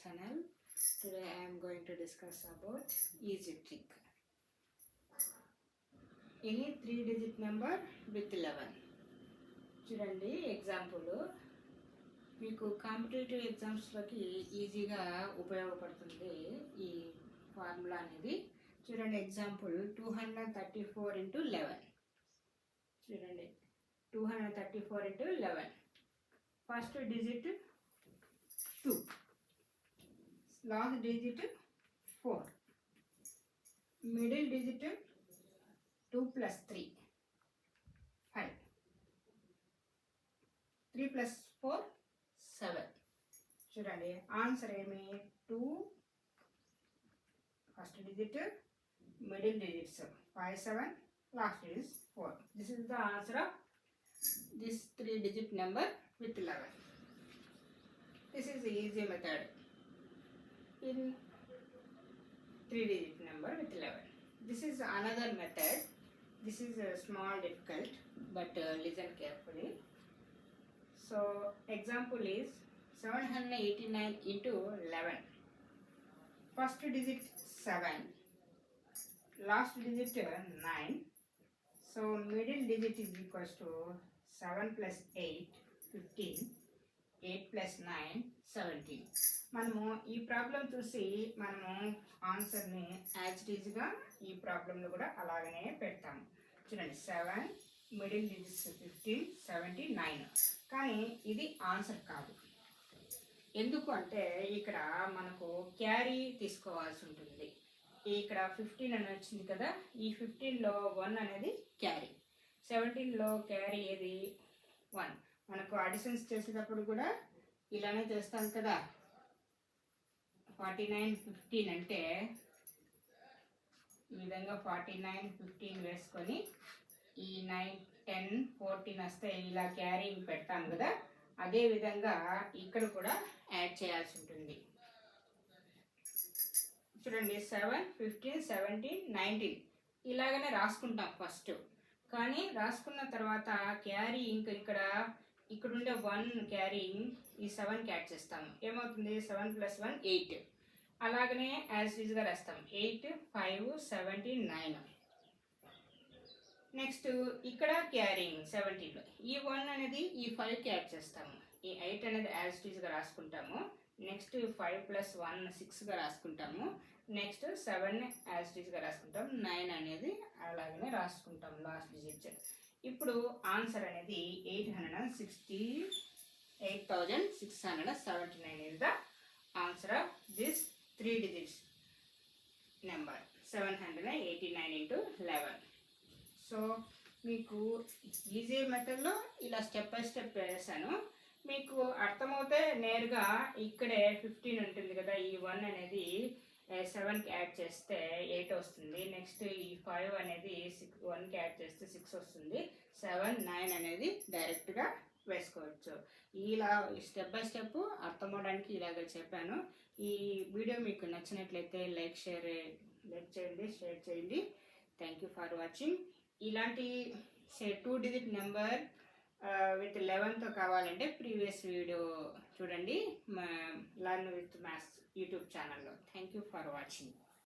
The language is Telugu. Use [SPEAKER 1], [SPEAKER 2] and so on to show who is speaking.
[SPEAKER 1] channel. Today I am going to discuss about easy trick. Any 3-digit number with 11. చూడండి ఎగ్జాంపుల్ మీకు కాంపిటేటివ్ ఎగ్జామ్స్లోకి ఈజీగా ఉపయోగపడుతుంది ఈ ఫార్ములా అనేది. చూడండి ఎగ్జాంపుల్ 234 into 11. చూడండి 234 into 11. First digit 2, last digit 4, middle digit 2 plus 3 5, 3 plus 4 7. చూడండి ఆన్సర్ ఏమి 2 first digit, middle digits 5 7, last digits 4. This is the answer of this 3-digit number with 11. This is the easy method in 3-digit number with 11. This is another method. This is a small difficult, but listen carefully. So example is 789 into 11. First digit 7, last digit 9. So middle digit is equals to 7 plus 8 15, 8 plus 9 17. మనము ఈ ప్రాబ్లం చూసి మనము ఆన్సర్ని యాజ్ ఇట్ ఈజ్గా ఈ ప్రాబ్లంలో కూడా అలాగనే పెడతాము. చూడండి 7, మిడిల్ డిజిట్స్ 15 17 9. కానీ ఇది ఆన్సర్ కాదు. ఎందుకు అంటే ఇక్కడ మనకు క్యారీ తీసుకోవాల్సి ఉంటుంది. ఇక్కడ 15 అని వచ్చింది కదా, ఈ 15లో 1 అనేది క్యారీ, 17లో క్యారీ ఏది 1. మనకు అడిషన్స్ చేసేటప్పుడు కూడా ఇలానే చేస్తాం కదా. 49 15 అంటే ఈ విధంగా 49 15 వేసుకొని ఈ 9 10 14 వస్తే ఇలా క్యారీని పెడతాం కదా. అదే విధంగా ఇక్కడ కూడా యాడ్ చేయాల్సి ఉంటుంది. చూడండి 7 15 17 19 ఇలాగనే రాసుకుంటాం ఫస్ట్. కానీ రాసుకున్న తర్వాత క్యారీ ఇంకా ఇక్కడ ఉండే 1 క్యారీ ఈ 7కి యాడ్ చేస్తాము. ఏమవుతుంది 7 plus 1 8. అలాగనే యాజ్ ఈజ్గా రాస్తాం 8 5 17 9. నెక్స్ట్ ఇక్కడ క్యారింగ్ 17లో ఈ 1 అనేది ఈ 5కి యాడ్ చేస్తాము. ఈ 8 అనేది యాజ్ ఈజ్గా రాసుకుంటాము. నెక్స్ట్ 5 plus 1 6గా రాసుకుంటాము. నెక్స్ట్ 7 యాజ్ ఈజ్గా రాసుకుంటాం. 9 అనేది అలాగనే రాసుకుంటాం లాస్ట్ డిజిట్. ఇప్పుడు ఆన్సర్ అనేది 868,679 is the answer of this 3 digits number 789 into 11. So మీకు ఈజీ మెథడ్లో ఇలా స్టెప్ బై స్టెప్ వేసాను. మీకు అర్థమవుతే నేరుగా ఇక్కడే 15 ఉంటుంది కదా, ఈ 1 అనేది 7కి యాడ్ చేస్తే 8 వస్తుంది. నెక్స్ట్ ఈ 5 అనేది 1కి యాడ్ చేస్తే 6 వస్తుంది. 7 9 అనేది డైరెక్ట్గా వేసుకోవచ్చు. ఇలా స్టెప్ బై స్టెప్ అర్థమవడానికి ఇలాగ చెప్పాను. ఈ వీడియో మీకు నచ్చినట్లయితే లైక్ చేయండి, షేర్ చేయండి. Thank you for watching. ఇలాంటి 2-digit నెంబర్ విత్ 11తో కావాలంటే ప్రీవియస్ వీడియో చూడండి లర్న్ విత్ మ్యాథ్స్ యూట్యూబ్ ఛానల్లో. Thank you for watching.